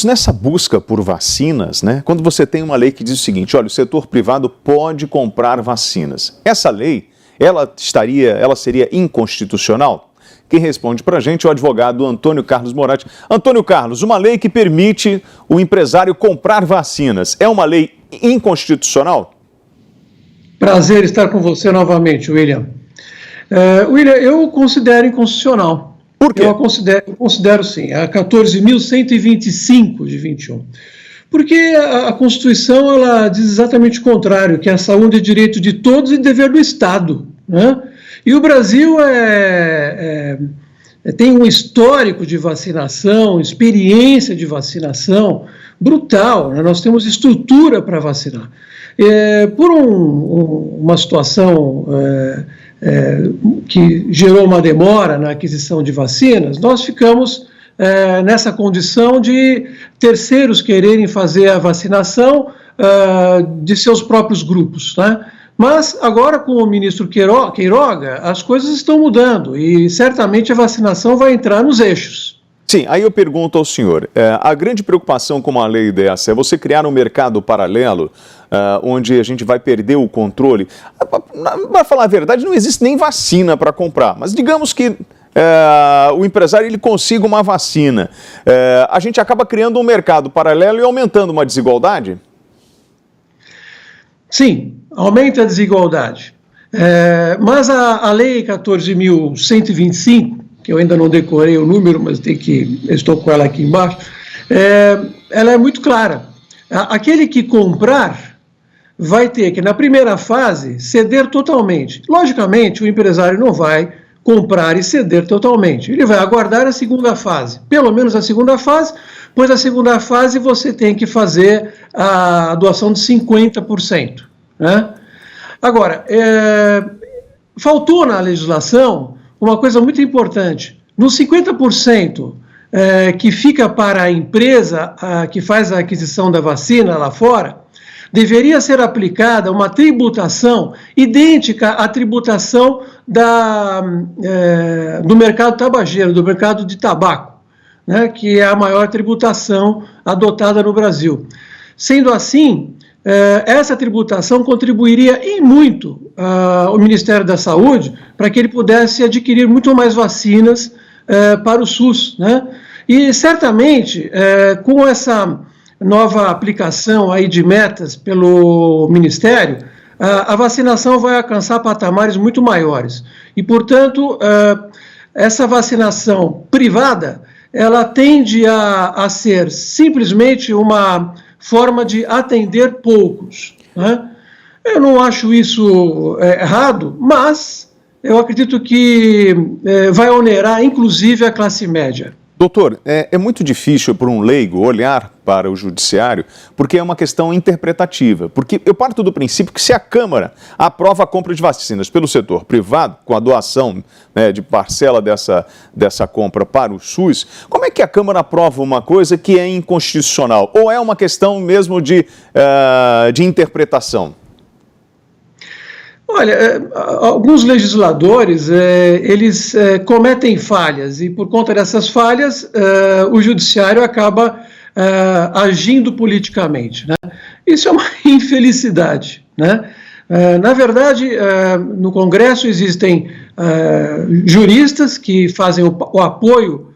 Nessa busca por vacinas, né, quando você tem uma lei que diz o seguinte, olha, o setor privado pode comprar vacinas. Essa lei, ela seria inconstitucional? Quem responde para a gente é o advogado Antônio Carlos Moratti. Antônio Carlos, uma lei que permite o empresário comprar vacinas, é uma lei inconstitucional? Prazer estar com você novamente, William. William, eu considero inconstitucional. Por quê? Eu considero sim, a 14.125 de 21. Porque a Constituição ela diz exatamente o contrário, que a saúde é direito de todos e dever do Estado, né? E o Brasil tem um histórico de vacinação, experiência de vacinação brutal, né? Nós temos estrutura para vacinar. Por uma situação que gerou uma demora na aquisição de vacinas, nós ficamos nessa condição de terceiros quererem fazer a vacinação de seus próprios grupos, né? Mas agora com o ministro Queiroga, as coisas estão mudando e certamente a vacinação vai entrar nos eixos. Sim, aí eu pergunto ao senhor, a grande preocupação com uma lei dessa é você criar um mercado paralelo, onde a gente vai perder o controle. Para falar a verdade, não existe nem vacina para comprar, mas digamos que o empresário ele consiga uma vacina. A gente acaba criando um mercado paralelo e aumentando uma desigualdade? Sim, aumenta a desigualdade. Mas a lei 14.125, que eu ainda não decorei o número, mas estou com ela aqui embaixo, ela é muito clara. Aquele que comprar vai ter que, na primeira fase, ceder totalmente. Logicamente, o empresário não vai comprar e ceder totalmente. Ele vai aguardar a segunda fase, pelo menos a segunda fase, pois a segunda fase você tem que fazer a doação de 50%. Né? Agora, faltou na legislação uma coisa muito importante. Nos 50% que fica para a empresa que faz a aquisição da vacina lá fora, deveria ser aplicada uma tributação idêntica à tributação do mercado tabageiro, do mercado de tabaco, né, que é a maior tributação adotada no Brasil. Sendo assim, essa tributação contribuiria em muito ao Ministério da Saúde para que ele pudesse adquirir muito mais vacinas para o SUS, né? E certamente, com essa nova aplicação aí de metas pelo Ministério, a vacinação vai alcançar patamares muito maiores. E, portanto, essa vacinação privada, ela tende a ser simplesmente uma forma de atender poucos, né? Eu não acho isso errado, mas eu acredito que vai onerar, inclusive, a classe média. Doutor, é muito difícil para um leigo olhar para o judiciário, porque é uma questão interpretativa. Porque eu parto do princípio que se a Câmara aprova a compra de vacinas pelo setor privado, com a doação, né, de parcela dessa compra para o SUS, como é que a Câmara aprova uma coisa que é inconstitucional? Ou é uma questão mesmo de interpretação? Olha, alguns legisladores, eles cometem falhas e por conta dessas falhas, o judiciário acaba agindo politicamente, né? Isso é uma infelicidade, né? Na verdade, no Congresso existem juristas que fazem o apoio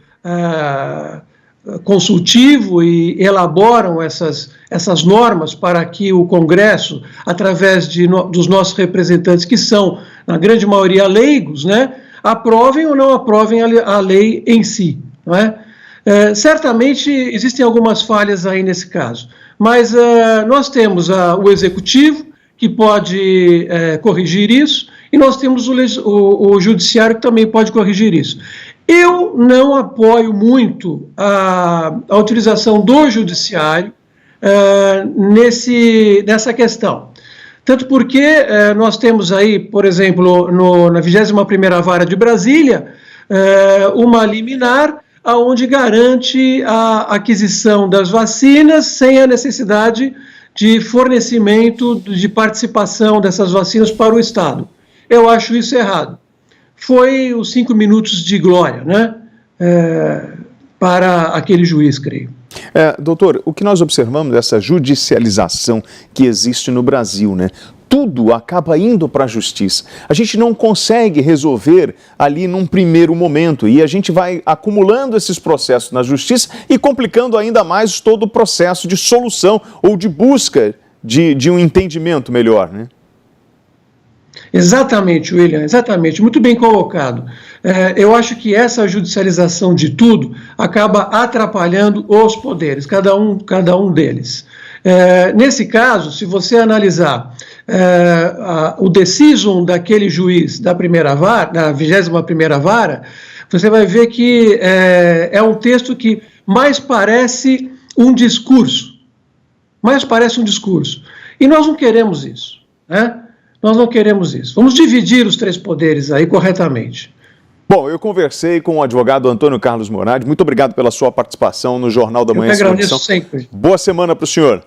consultivo e elaboram essas normas para que o Congresso, através dos nossos representantes, que são, na grande maioria, leigos, né, aprovem ou não aprovem a lei em si. Não é? Certamente existem algumas falhas aí nesse caso, mas nós temos o Executivo, que pode corrigir isso, e nós temos o Judiciário, que também pode corrigir isso. Eu não apoio muito a utilização do Judiciário nessa questão. Tanto porque nós temos aí, por exemplo, na 21ª Vara de Brasília, uma liminar onde garante a aquisição das vacinas sem a necessidade de fornecimento, de participação dessas vacinas para o Estado. Eu acho isso errado. Foi os 5 minutos de glória, né, para aquele juiz, creio. Doutor, o que nós observamos é essa judicialização que existe no Brasil, né? Tudo acaba indo para a justiça. A gente não consegue resolver ali num primeiro momento e a gente vai acumulando esses processos na justiça e complicando ainda mais todo o processo de solução ou de busca de um entendimento melhor, né? Exatamente, William, exatamente, muito bem colocado. Eu acho que essa judicialização de tudo acaba atrapalhando os poderes, cada um deles. Nesse caso, se você analisar o decisum daquele juiz da 21ª vara, você vai ver que é um texto que mais parece um discurso. E nós não queremos isso, né? Nós não queremos isso. Vamos dividir os três poderes aí corretamente. Bom, eu conversei com o advogado Antônio Carlos Moradi. Muito obrigado pela sua participação no Jornal da Manhã. Eu que agradeço sempre. Boa semana para o senhor.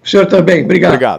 O senhor também. Obrigado. Obrigado.